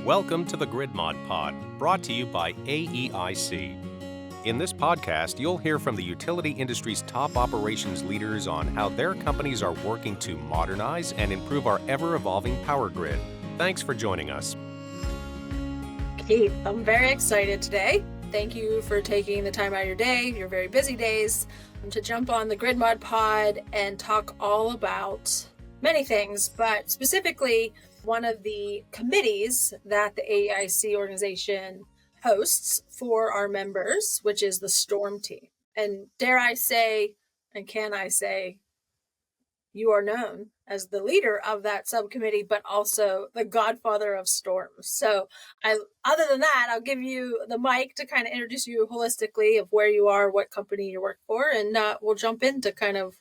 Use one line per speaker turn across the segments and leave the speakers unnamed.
Welcome to the Grid Mod Pod, brought to you by AEIC. In this podcast, you'll hear from the utility industry's top operations leaders on how their companies are working to modernize and improve our ever-evolving power grid. Thanks for joining us.
Keith, I'm very excited today. Thank you for taking the time out of your day, your very busy days, to jump on the Grid Mod Pod and talk all about many things, but specifically one of the committees that the AEIC organization hosts for our members, which is the Storm Team. And dare I say, and can I say, you are known as the leader of that subcommittee, but also the godfather of storms. So other than that, I'll give you the mic to kind of introduce you holistically of where you are, what company you work for, and we'll jump into kind of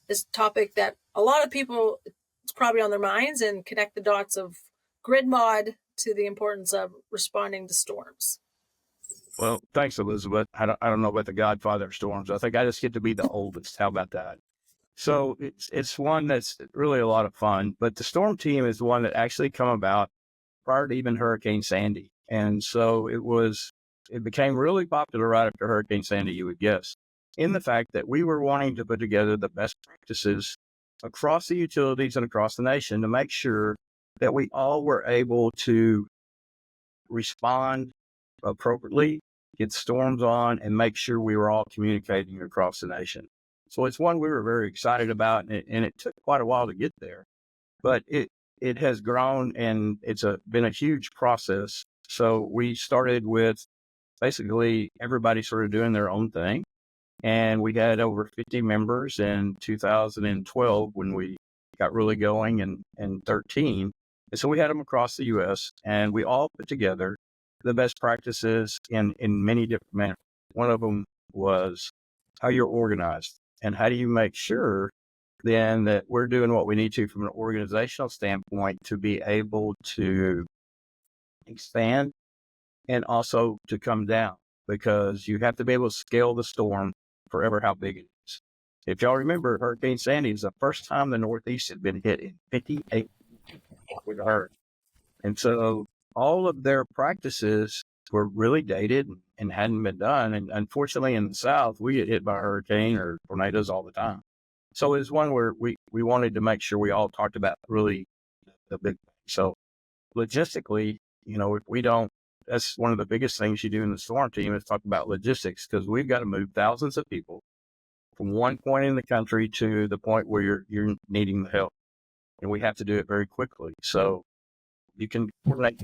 this topic that a lot of people, it's probably on their minds, and connect the dots of grid mod to the importance of responding to storms.
Well, thanks, Elizabeth. I don't know about the godfather of storms. I think I just get to be the oldest. How about that? So it's one that's really a lot of fun, but the Storm Team is one that actually come about prior to even Hurricane Sandy. And so it became really popular right after Hurricane Sandy, you would guess, in the fact that we were wanting to put together the best practices across the utilities and across the nation to make sure that we all were able to respond appropriately, get storms on, and make sure we were all communicating across the nation. So it's one we were very excited about, and it took quite a while to get there, but it has grown, and it's been a huge process. So we started with basically everybody sort of doing their own thing, and we had over 50 members in 2012 when we got really going, and 13. And so we had them across the U.S., and we all put together the best practices in many different manners. One of them was how you're organized. And how do you make sure then that we're doing what we need to from an organizational standpoint to be able to expand and also to come down, because you have to be able to scale the storm forever how big it is. If y'all remember, Hurricane Sandy is the first time the Northeast had been hit in 58 with a hurricane. And so all of their practices were really dated and hadn't been done. And unfortunately, in the South, we get hit by a hurricane or tornadoes all the time. So it's one where we wanted to make sure we all talked about really the big thing. So logistically, if we don't, that's one of the biggest things you do in the Storm Team is talk about logistics, because we've got to move thousands of people from one point in the country to the point where you're needing the help. And we have to do it very quickly. So you can coordinate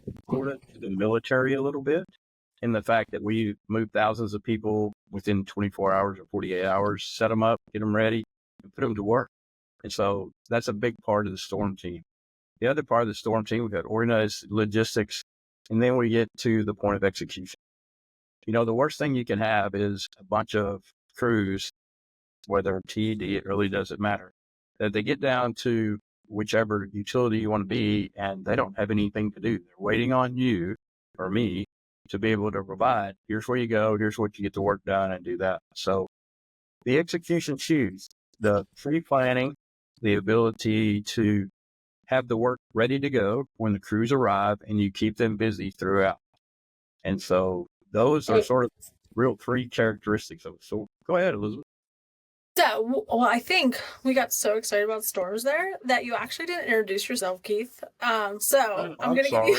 to the military a little bit in the fact that we move thousands of people within 24 hours or 48 hours, set them up, get them ready, and put them to work. And so that's a big part of the Storm Team. The other part of the Storm Team, we've got organized logistics, and then we get to the point of execution. The worst thing you can have is a bunch of crews, whether TED, it really doesn't matter, that they get down to whichever utility you want to be, and they don't have anything to do. They're waiting on you or me to be able to provide. Here's where you go. Here's what you get the work done, and do that. So the execution shoes, the pre-planning, the ability to have the work ready to go when the crews arrive, and you keep them busy throughout. And so those are sort of real three characteristics of it. So go ahead, Elizabeth.
So, well, I think we got so excited about storms there that you actually didn't introduce yourself, Keith. I'm going to give you,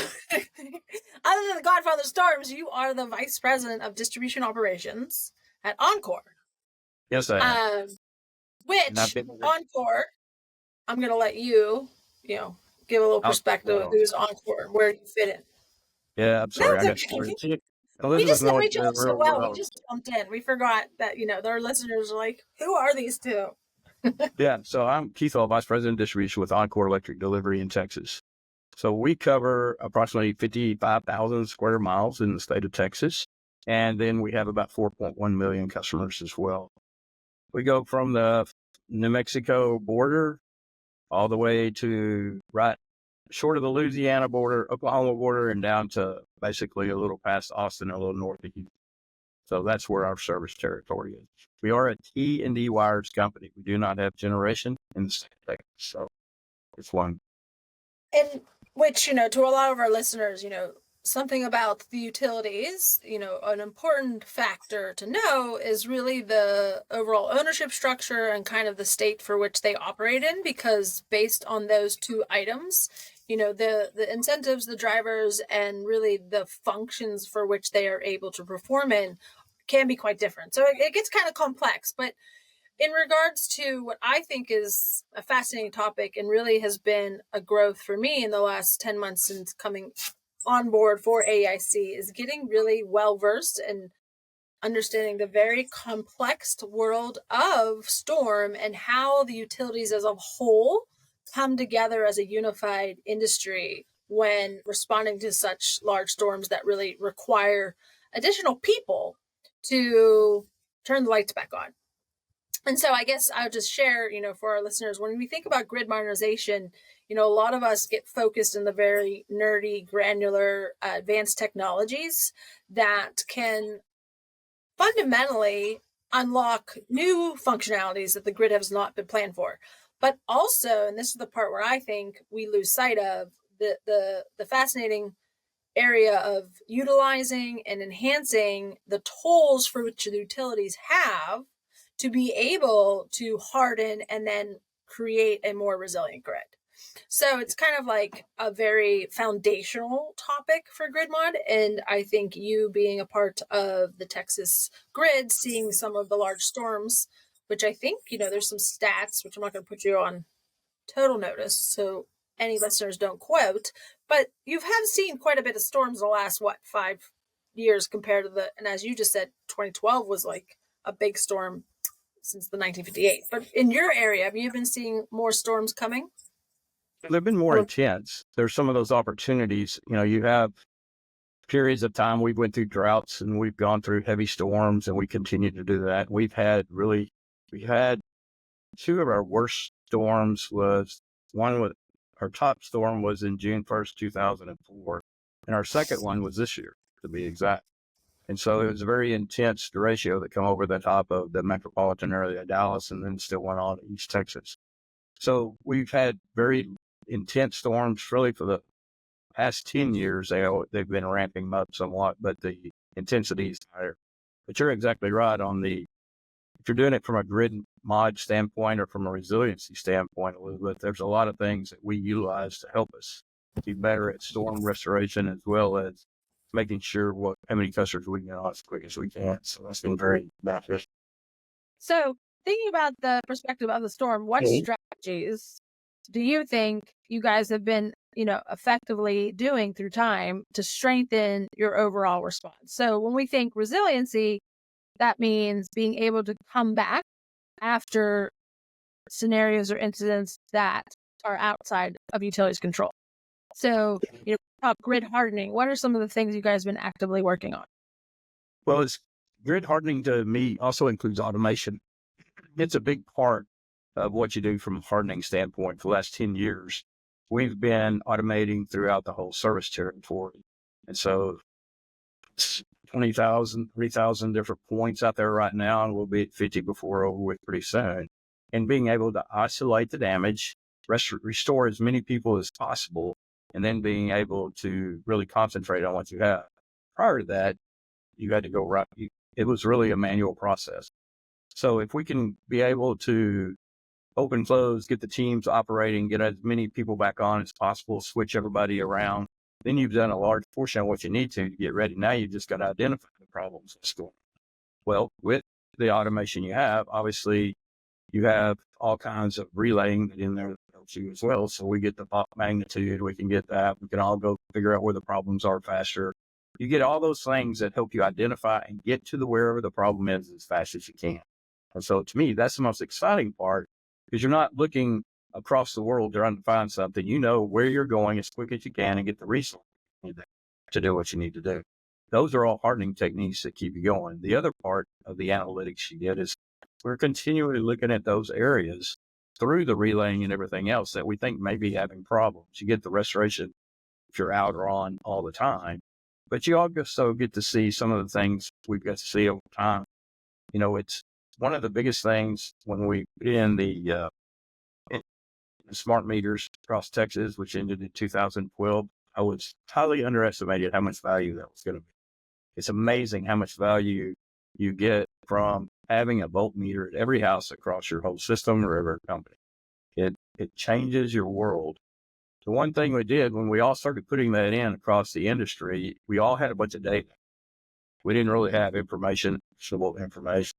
other than the godfather of storms, you are the vice president of distribution operations at Oncor.
Yes, I am.
Which Oncor, I'm going to let you, give a little perspective of who's Oncor, where you fit in.
Yeah, I'm sorry. I got started.
We just know each other so well. We just jumped in. We forgot that, our listeners are like, who are these two?
Yeah. So I'm Keith Hall, Vice President of Distribution with Oncor Electric Delivery in Texas. So we cover approximately 55,000 square miles in the state of Texas. And then we have about 4.1 million customers as well. We go from the New Mexico border all the way to right short of the Louisiana border, Oklahoma border, and down to basically a little past Austin, a little north of Houston. So that's where our service territory is. We are a T&D wires company. We do not have generation in the state of Texas. So it's one.
And which, to a lot of our listeners, something about the utilities, an important factor to know is really the overall ownership structure and kind of the state for which they operate in, because based on those two items, the incentives, the drivers, and really the functions for which they are able to perform in can be quite different. So it gets kind of complex, but in regards to what I think is a fascinating topic and really has been a growth for me in the last 10 months since coming on board for AEIC, is getting really well versed and understanding the very complex world of storm and how the utilities as a whole come together as a unified industry when responding to such large storms that really require additional people to turn the lights back on. And so I guess I'll just share, for our listeners, when we think about grid modernization, a lot of us get focused in the very nerdy, granular, advanced technologies that can fundamentally unlock new functionalities that the grid has not been planned for. But also, and this is the part where I think we lose sight of, the fascinating area of utilizing and enhancing the tools for which the utilities have to be able to harden and then create a more resilient grid. So it's kind of like a very foundational topic for grid mod. And I think you being a part of the Texas grid, seeing some of the large storms, which I think, there's some stats, which I'm not going to put you on total notice, so any listeners don't quote, but you have seen quite a bit of storms in the last, 5 years compared to and as you just said, 2012 was like a big storm since the 1958. But in your area, have you been seeing more storms coming?
They've been more intense. There's some of those opportunities. You have periods of time we've went through droughts and we've gone through heavy storms, and we continue to do that. We had two of our worst storms. Our top storm was in June 1st, 2004. And our second one was this year, to be exact. And so it was a very intense derecho that come over the top of the metropolitan area of Dallas and then still went on to East Texas. So we've had very intense storms really for the past 10 years. They've been ramping up somewhat, but the intensity is higher. But you're exactly right if you're doing it from a grid mod standpoint or from a resiliency standpoint, Elizabeth, there's a lot of things that we utilize to help us be better at storm restoration, as well as making sure how many customers we can get on as quick as we can. So that's been very beneficial.
So thinking about the perspective of the storm, what strategies do you think you guys have been, effectively doing through time to strengthen your overall response? So when we think resiliency, that means being able to come back after scenarios or incidents that are outside of utilities control. So, grid hardening. What are some of the things you guys have been actively working on?
Well, grid hardening to me also includes automation. It's a big part of what you do from a hardening standpoint. For the last 10 years, we've been automating throughout the whole service territory. And so it's 20,000, 3,000 different points out there right now, and we'll be at 50 before we're over with pretty soon. And being able to isolate the damage, restore as many people as possible, and then being able to really concentrate on what you have. Prior to that, you had to go right. It was really a manual process. So if we can be able to open, close, get the teams operating, get as many people back on as possible, switch everybody around, then you've done a large portion of what you need to get ready. Now you've just got to identify the problems in school. Well, with the automation you have, obviously you have all kinds of relaying in there that helps you as well. So we get the pop magnitude, we can get that. We can all go figure out where the problems are faster. You get all those things that help you identify and get to wherever the problem is as fast as you can. And so to me, that's the most exciting part, because you're not looking across the world trying to find something. You know where you're going as quick as you can and get the resources to do what you need to do. Those are all hardening techniques that keep you going. The other part of the analytics you get is we're continually looking at those areas through the relaying and everything else that we think may be having problems. You get the restoration if you're out or on all the time, but you also get to see some of the things we've got to see over time. It's one of the biggest things when we put in smart meters across Texas, which ended in 2012. I was highly underestimated how much value that was going to be. It's amazing how much value you get from having a volt meter at every house across your whole system or every company. It changes your world. The one thing we did when we all started putting that in across the industry, we all had a bunch of data. We didn't really have information, actionable information.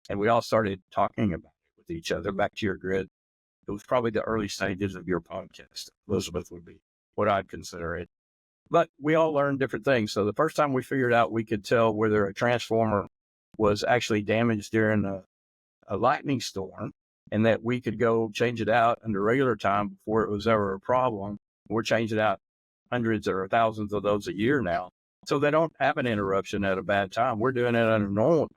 And we all started talking about it with each other. Back to your grid. It was probably the early stages of your podcast, Elizabeth, would be what I'd consider it. But we all learned different things. So the first time we figured out we could tell whether a transformer was actually damaged during a lightning storm, and that we could go change it out under regular time before it was ever a problem. We're changing out hundreds or thousands of those a year now. So they don't have an interruption at a bad time. We're doing it under normal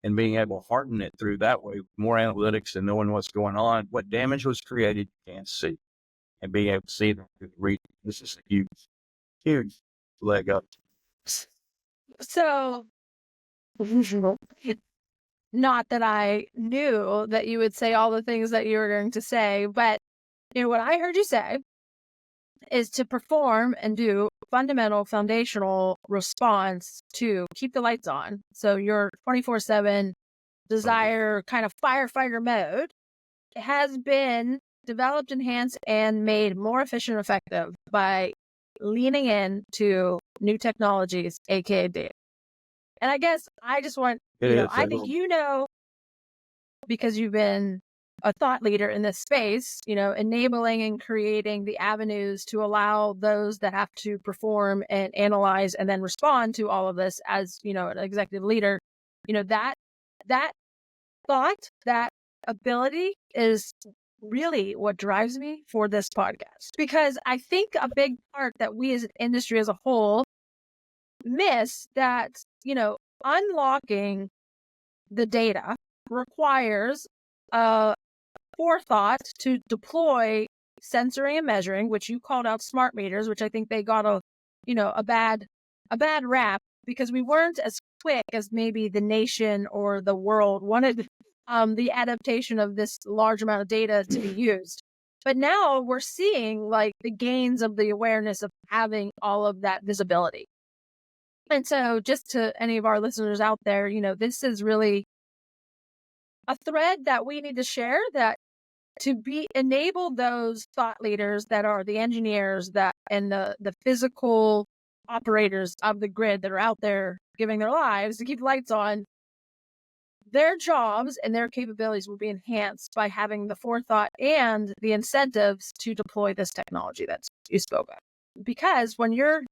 and being able to harden it through that way, more analytics and knowing what's going on, what damage was created, you can't see, and being able to see them through the read. This is a huge leg up.
So, not that I knew that you would say all the things that you were going to say, but what I heard you say is to perform and do fundamental foundational response to keep the lights on. So your 24/7 desire kind of firefighter mode has been developed, enhanced, and made more efficient and effective by leaning into new technologies, aka data. And I guess I just want, I think because you've been a thought leader in this space, enabling and creating the avenues to allow those that have to perform and analyze and then respond to all of this as, an executive leader, that thought, that ability is really what drives me for this podcast. Because I think a big part that we as an industry as a whole miss that, unlocking the data requires forethought to deploy sensoring and measuring, which you called out smart meters, which I think they got a bad rap because we weren't as quick as maybe the nation or the world wanted the adaptation of this large amount of data to be used. But now we're seeing like the gains of the awareness of having all of that visibility. And so just to any of our listeners out there, this is really a thread that we need to share, that to enable those thought leaders that are the engineers and the physical operators of the grid that are out there giving their lives to keep lights on, their jobs and their capabilities will be enhanced by having the forethought and the incentives to deploy this technology that you spoke of. Because when you're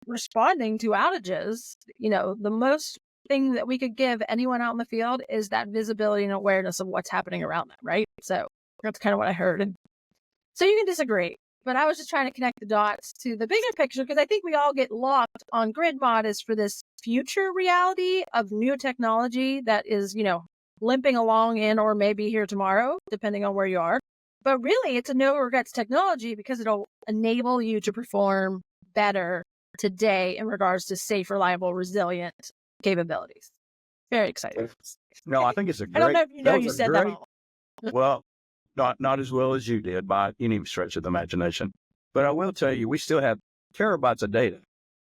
responding to outages, the most thing that we could give anyone out in the field is that visibility and awareness of what's happening around them, right? So that's kind of what I heard. And so you can disagree, but I was just trying to connect the dots to the bigger picture because I think we all get locked on grid mod is for this future reality of new technology that is, limping along in or maybe here tomorrow, depending on where you are. But really, it's a no regrets technology because it'll enable you to perform better today in regards to safe, reliable, resilient capabilities. Very excited.
No, I think it's a great.
I don't know if you said that all.
Well, not as well as you did by any stretch of the imagination. But I will tell you, we still have terabytes of data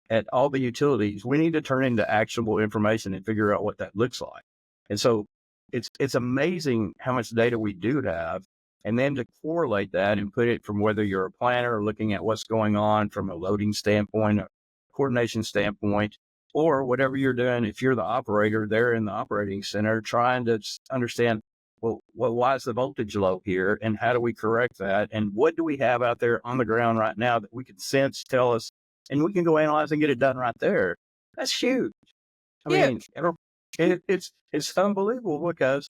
at all the utilities. We need to turn into actionable information and figure out what that looks like. And so it's amazing how much data we do have, and then to correlate that and put it from whether you're a planner or looking at what's going on from a loading standpoint, a coordination standpoint, or whatever you're doing. If you're the operator there in the operating center, trying to understand, well, why is the voltage low here? And how do we correct that? And what do we have out there on the ground right now that we can sense, tell us, and we can go analyze and get it done right there? That's huge. I mean, it's unbelievable because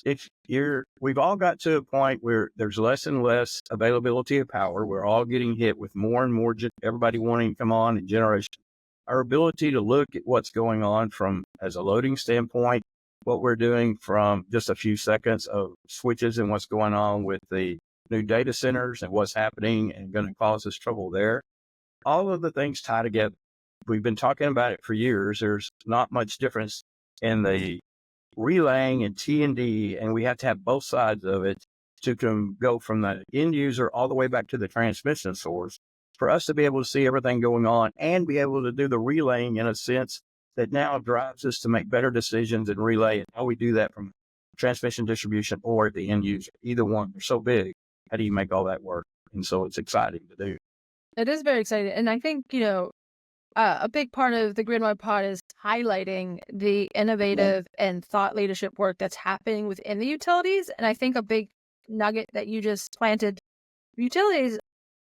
we've all got to a point where there's less and less availability of power. We're all getting hit with more and more, everybody wanting to come on in generation. Our ability to look at what's going on from as a loading standpoint, what we're doing from just a few seconds of switches and what's going on with the new data centers and what's happening and going to cause us trouble there. All of the things tie together. We've been talking about it for years. There's not much difference in the relaying and T&D, and we have to have both sides of it to go from the end user all the way back to the transmission source, for us to be able to see everything going on and be able to do the relaying in a sense that now drives us to make better decisions and relay it. How we do that from transmission, distribution, or the end user, either one. They're so big. How do you make all that work? And so it's exciting to do.
It is very exciting. And I think, a big part of the Grid Mod Pod is highlighting the innovative and thought leadership work that's happening within the utilities. And I think a big nugget that you just planted, utilities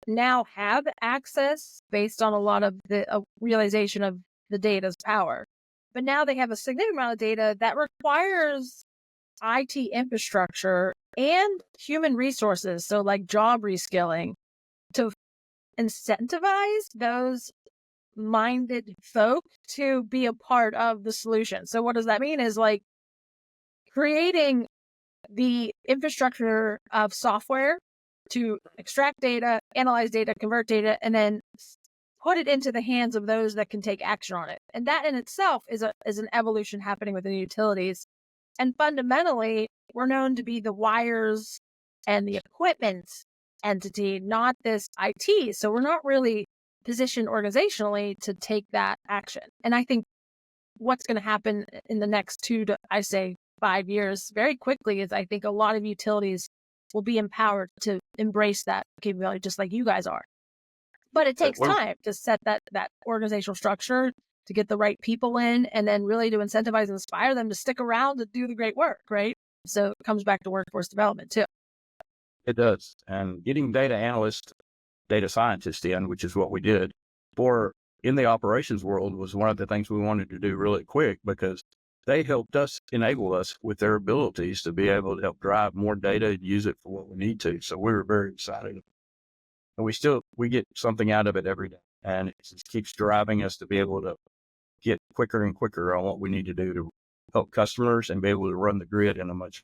now have access based on a lot of the realization of the data's power. But now they have a significant amount of data that requires IT infrastructure and human resources. So like job reskilling to incentivize those minded folk to be a part of the solution. So what does that mean is like creating the infrastructure of software to extract data, analyze data, convert data, and then put it into the hands of those that can take action on it. And that in itself is an evolution happening within utilities. And fundamentally, we're known to be the wires and the equipment entity, not this IT. So we're not really positioned organizationally to take that action. And I think what's going to happen in the next 2 to, I say, 5 years very quickly is I think a lot of utilities will be empowered to embrace that capability just like you guys are. But it takes time to set that organizational structure, to get the right people in, and then really to incentivize and inspire them to stick around to do the great work, right? So it comes back to workforce development too.
It does. And getting data analysts, data scientists in, which is what we did in the operations world, was one of the things we wanted to do really quick, because they helped us enable us with their abilities to be able to help drive more data and use it for what we need to. So we were very excited. And we get something out of it every day. And it just keeps driving us to be able to get quicker and quicker on what we need to do to help customers and be able to run the grid in a much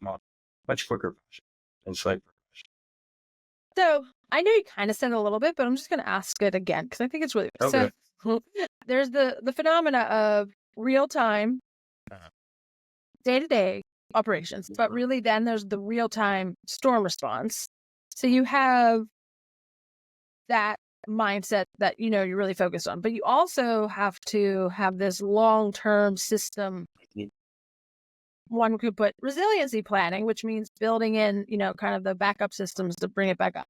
quicker fashion and safer fashion.
So I know you kind of said it a little bit, but I'm just going to ask it again because I think it's really
okay.
So there's the phenomena of real-time, day-to-day operations, but really then there's the real-time storm response. So you have that mindset that you're really focused on, but you also have to have this long-term system. One could put resiliency planning, which means building in kind of the backup systems to bring it back up.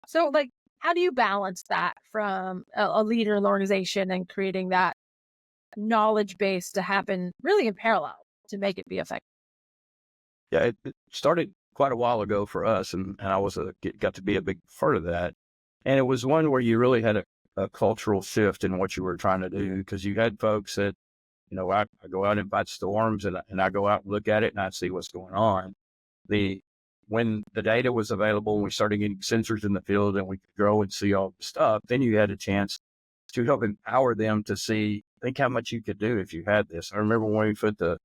So like, how do you balance that from a leader in the organization and creating that knowledge base to happen really in parallel to make it be effective?
Yeah, it started quite a while ago for us, and I got to be a big part of that. And it was one where you really had a cultural shift in what you were trying to do, because you had folks that, I go out and fight storms, and I go out and look at it and I see what's going on. When the data was available and we started getting sensors in the field and we could go and see all the stuff, then you had a chance to help empower them to think how much you could do if you had this. I remember when we put the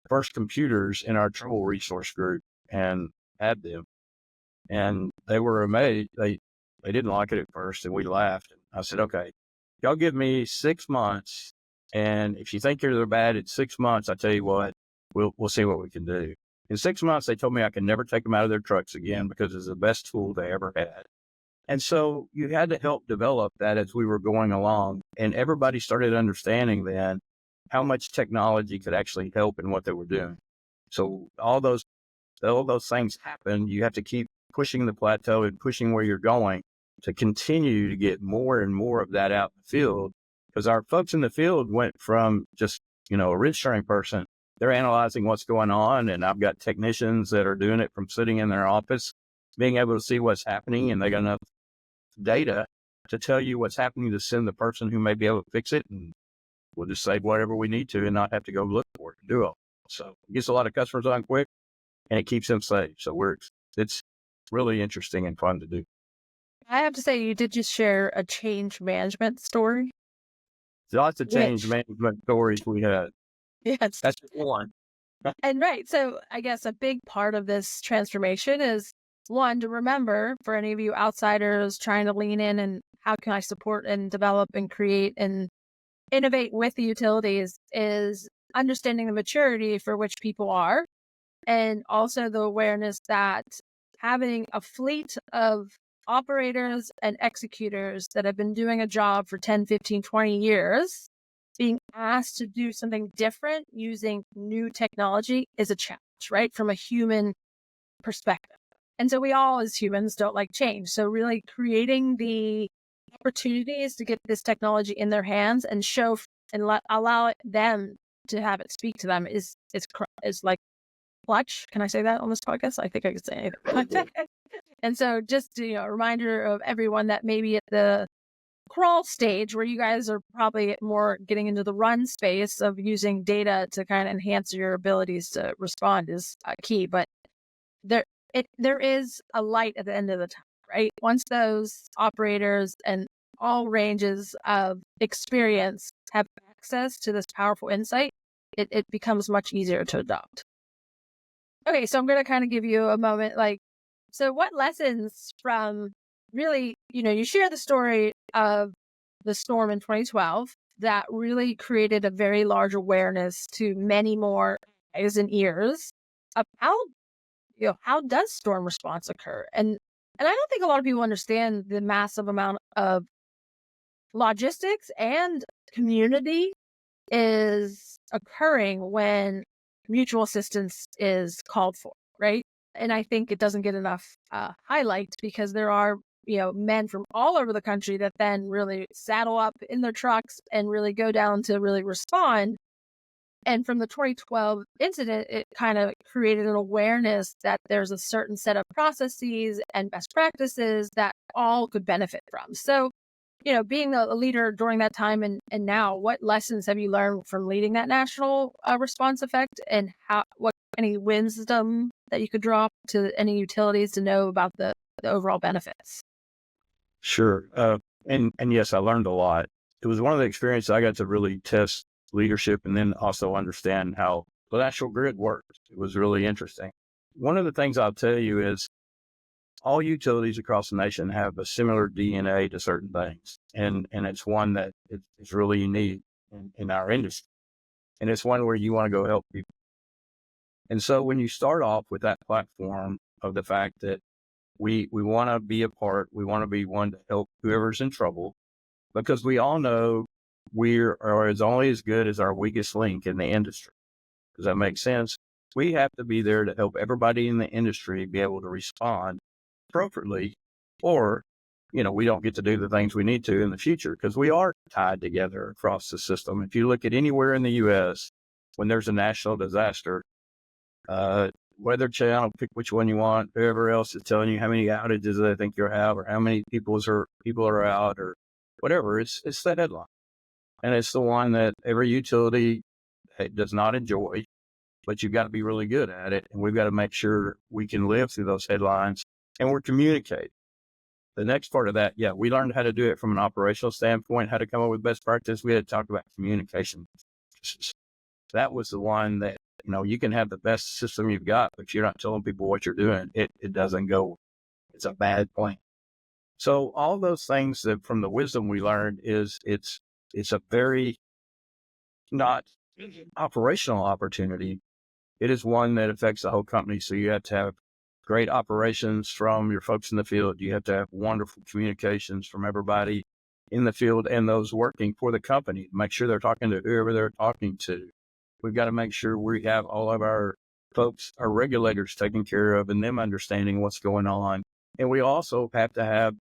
first computers in our trouble resource group and had them, and they were amazed. They didn't like it at first, and we laughed. And I said, okay, y'all give me 6 months. And if you think they're bad at 6 months, I tell you what, we'll see what we can do. In 6 months, they told me I could never take them out of their trucks again because it's the best tool they ever had. And so you had to help develop that as we were going along. And everybody started understanding then how much technology could actually help in what they were doing. So all those things happen. You have to keep pushing the plateau and pushing where you're going to continue to get more and more of that out in the field. Because our folks in the field went from just, a ridge sharing person. They're analyzing what's going on, and I've got technicians that are doing it from sitting in their office, being able to see what's happening, and they got enough data to tell you what's happening to send the person who may be able to fix it, and we'll just save whatever we need to and not have to go look for it and do it. So it gets a lot of customers on quick, and it keeps them safe. So it's really interesting and fun to do.
I have to say, you did just share a change management story.
Lots of change management stories we had.
Yes.
That's just one.
And right. So I guess a big part of this transformation is, one, to remember for any of you outsiders trying to lean in and how can I support and develop and create and innovate with the utilities, is understanding the maturity for which people are, and also the awareness that having a fleet of operators and executors that have been doing a job for 10, 15, 20 years, being asked to do something different using new technology is a challenge, right? From a human perspective. And so we all as humans don't like change. So really creating the opportunities to get this technology in their hands and show and allow them to have it speak to them is like clutch. Can I say that on this podcast? I think I could say it. And so just a reminder of everyone that maybe at the crawl stage where you guys are probably more getting into the run space of using data to kind of enhance your abilities to respond is key. But there is a light at the end of the tunnel, right? Once those operators and all ranges of experience have access to this powerful insight, it becomes much easier to adopt. Okay, so I'm going to kind of give you a moment, so what lessons from really, you share the story of the storm in 2012 that really created a very large awareness to many more eyes and ears of how does storm response occur? And I don't think a lot of people understand the massive amount of logistics and community is occurring when mutual assistance is called for, right? And I think it doesn't get enough highlight because there are, men from all over the country that then really saddle up in their trucks and really go down to really respond. And from the 2012 incident, it kind of created an awareness that there's a certain set of processes and best practices that all could benefit from. So, being a leader during that time and now, what lessons have you learned from leading that national response effect, and what any wisdom that you could draw to any utilities to know about the overall benefits?
Sure. And yes, I learned a lot. It was one of the experiences I got to really test leadership and then also understand how the national grid works. It was really interesting. One of the things I'll tell you is all utilities across the nation have a similar DNA to certain things. And it's one that is really unique in our industry. And it's one where you want to go help people. And so when you start off with that platform of the fact that we want to be a part, we want to be one to help whoever's in trouble, because we all know we are only as good as our weakest link in the industry. Does that make sense? We have to be there to help everybody in the industry be able to respond appropriately, or, we don't get to do the things we need to in the future because we are tied together across the system. If you look at anywhere in the U.S., when there's a national disaster, Weather Channel, pick which one you want, whoever else is telling you how many outages they think you'll have or how many people are out or whatever, it's that headline. And it's the one that every utility does not enjoy, but you've got to be really good at it. And we've got to make sure we can live through those headlines and we're communicating. The next part of that, we learned how to do it from an operational standpoint, how to come up with best practice. We had to talk about communication. That was the one that, you can have the best system you've got, but if you're not telling people what you're doing, it doesn't go. It's a bad plan. So all those things that from the wisdom we learned is it's a very not operational opportunity. It is one that affects the whole company. So you have to have great operations from your folks in the field. You have to have wonderful communications from everybody in the field and those working for the company. Make sure they're talking to whoever they're talking to. We've got to make sure we have all of our folks, our regulators taken care of and them understanding what's going on. And we also have to have,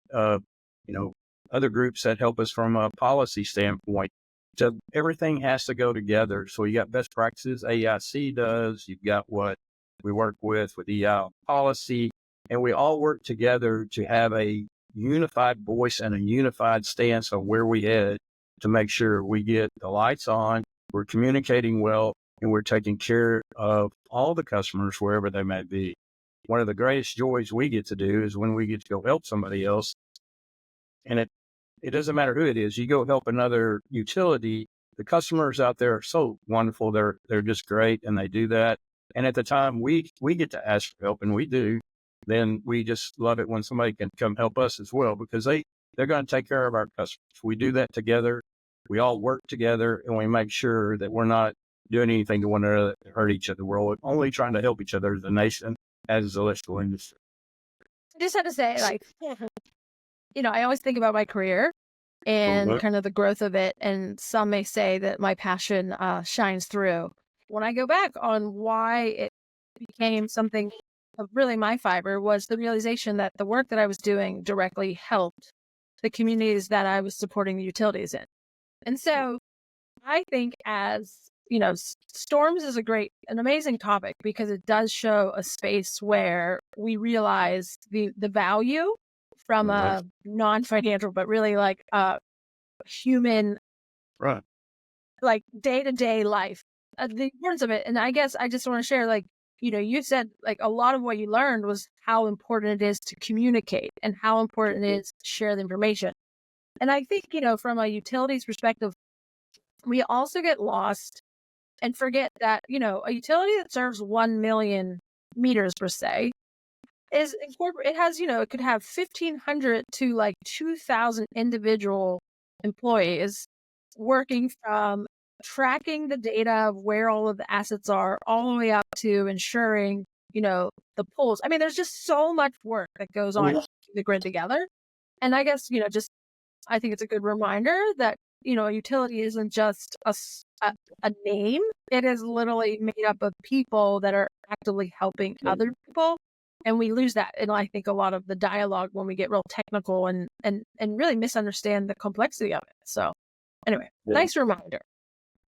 other groups that help us from a policy standpoint. So everything has to go together. So you got best practices, AEIC does, you've got what we work with EI policy, and we all work together to have a unified voice and a unified stance on where we head to make sure we get the lights on, we're communicating well, and we're taking care of all the customers wherever they may be. One of the greatest joys we get to do is when we get to go help somebody else, and it doesn't matter who it is. You go help another utility. The customers out there are so wonderful. They're just great, and they do that. And at the time we get to ask for help, and we do, then we just love it when somebody can come help us as well, because they're going to take care of our customers. We do that together. We all work together, and we make sure that we're not doing anything to one another to hurt each other. We're only trying to help each other as a nation, as the electrical industry.
just have to say, like, I always think about my career and kind of the growth of it. And some may say that my passion shines through. When I go back on why it became something of really my fiber was the realization that the work that I was doing directly helped the communities that I was supporting the utilities in. And so I think storms is an amazing topic because it does show a space where we realize the value from a non-financial, but really like human,
Right.
like day-to-day life, the importance of it. And I guess I just want to share, like, you said like a lot of what you learned was how important it is to communicate and how important it is to share the information. And I think, from a utilities perspective, we also get lost and forget that, a utility that serves 1 million meters per se it has, it could have 1,500 to like 2,000 individual employees working from tracking the data of where all of the assets are all the way up to ensuring, the pulls. I mean, there's just so much work that goes on to keep the grid together. And I guess, I think it's a good reminder that, a utility isn't just a name. It is literally made up of people that are actively helping other people. And we lose that. And I think a lot of the dialogue when we get real technical and really misunderstand the complexity of it. So anyway, nice reminder.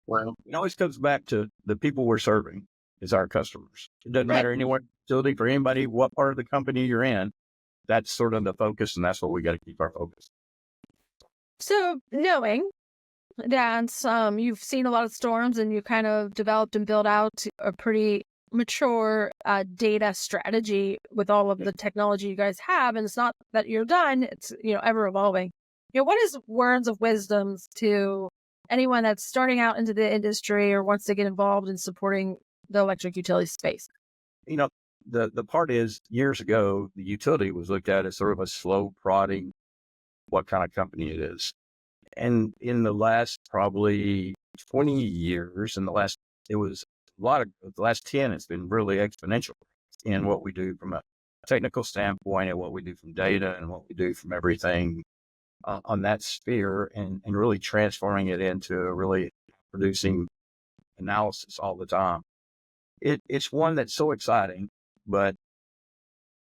Well, it always comes back to the people we're serving is our customers. It doesn't matter anywhere, utility for anybody, what part of the company you're in. That's sort of the focus, and that's what we got to keep our focus.
So knowing that you've seen a lot of storms and you kind of developed and built out a pretty mature data strategy with all of the technology you guys have, and it's not that you're done, it's ever evolving. What is words of wisdom to anyone that's starting out into the industry or wants to get involved in supporting the electric utility space?
The part is, years ago, the utility was looked at as sort of a slow prodding what kind of company it is. And in the last probably 20 years, the last 10, it's been really exponential in what we do from a technical standpoint and what we do from data and what we do from everything on that sphere and really transforming it into really producing analysis all the time. It's one that's so exciting, but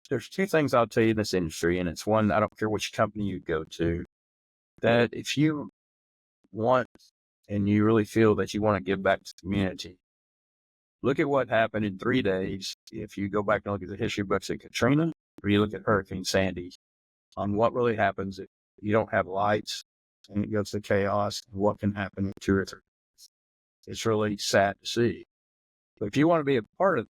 there's two things I'll tell you in this industry, and it's one, I don't care which company you go to, that if you want and you really feel that you want to give back to the community, look at what happened in 3 days. If you go back and look at the history books at Katrina, or you look at Hurricane Sandy, on what really happens if you don't have lights and it goes to chaos, and what can happen in 2 or 3 days. It's really sad to see. But if you want to be a part of it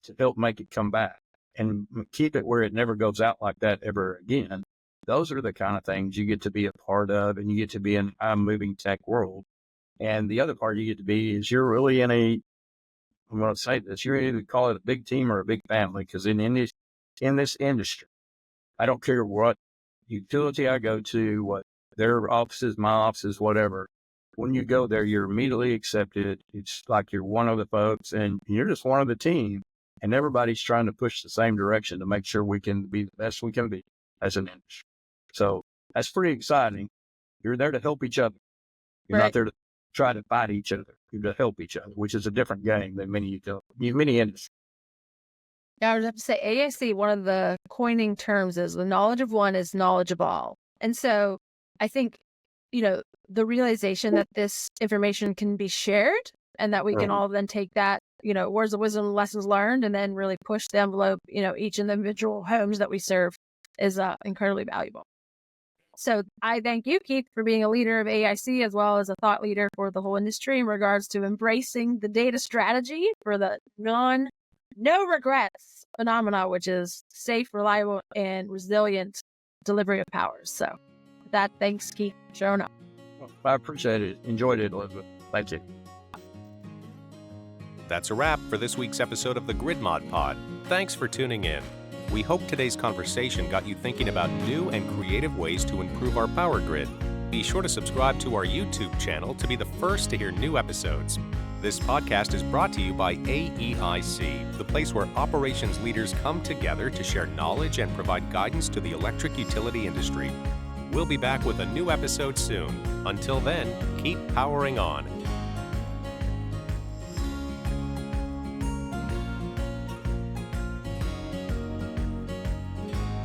to help make it come back and keep it where it never goes out like that ever again, those are the kind of things you get to be a part of, and you get to be in a moving tech world. And the other part you get to be is you're really I'm going to say this, you're either call it a big team or a big family, because in this industry, I don't care what utility I go to, what their offices, my offices, whatever. When you go there, you're immediately accepted. It's like you're one of the folks, and you're just one of the team, and everybody's trying to push the same direction to make sure we can be the best we can be as an industry. So that's pretty exciting. You're there to help each other. You're not there to try to fight each other. You're to help each other, which is a different game than many industries.
Yeah, I would have to say AEIC, one of the coining terms is the knowledge of one is knowledge of all. And so I think, the realization that this information can be shared and that we can all then take that, words of wisdom, lessons learned, and then really push the envelope, each individual homes that we serve is incredibly valuable. So I thank you, Keith, for being a leader of AEIC as well as a thought leader for the whole industry in regards to embracing the data strategy for the no regrets phenomena, which is safe, reliable, and resilient delivery of power. So with that, thanks, Keith, for showing up.
Well, I appreciate it. Enjoyed it, Elizabeth. Thank you.
That's a wrap for this week's episode of the Grid Mod Pod. Thanks for tuning in. We hope today's conversation got you thinking about new and creative ways to improve our power grid. Be sure to subscribe to our YouTube channel to be the first to hear new episodes. This podcast is brought to you by AEIC, the place where operations leaders come together to share knowledge and provide guidance to the electric utility industry. We'll be back with a new episode soon. Until then, keep powering on.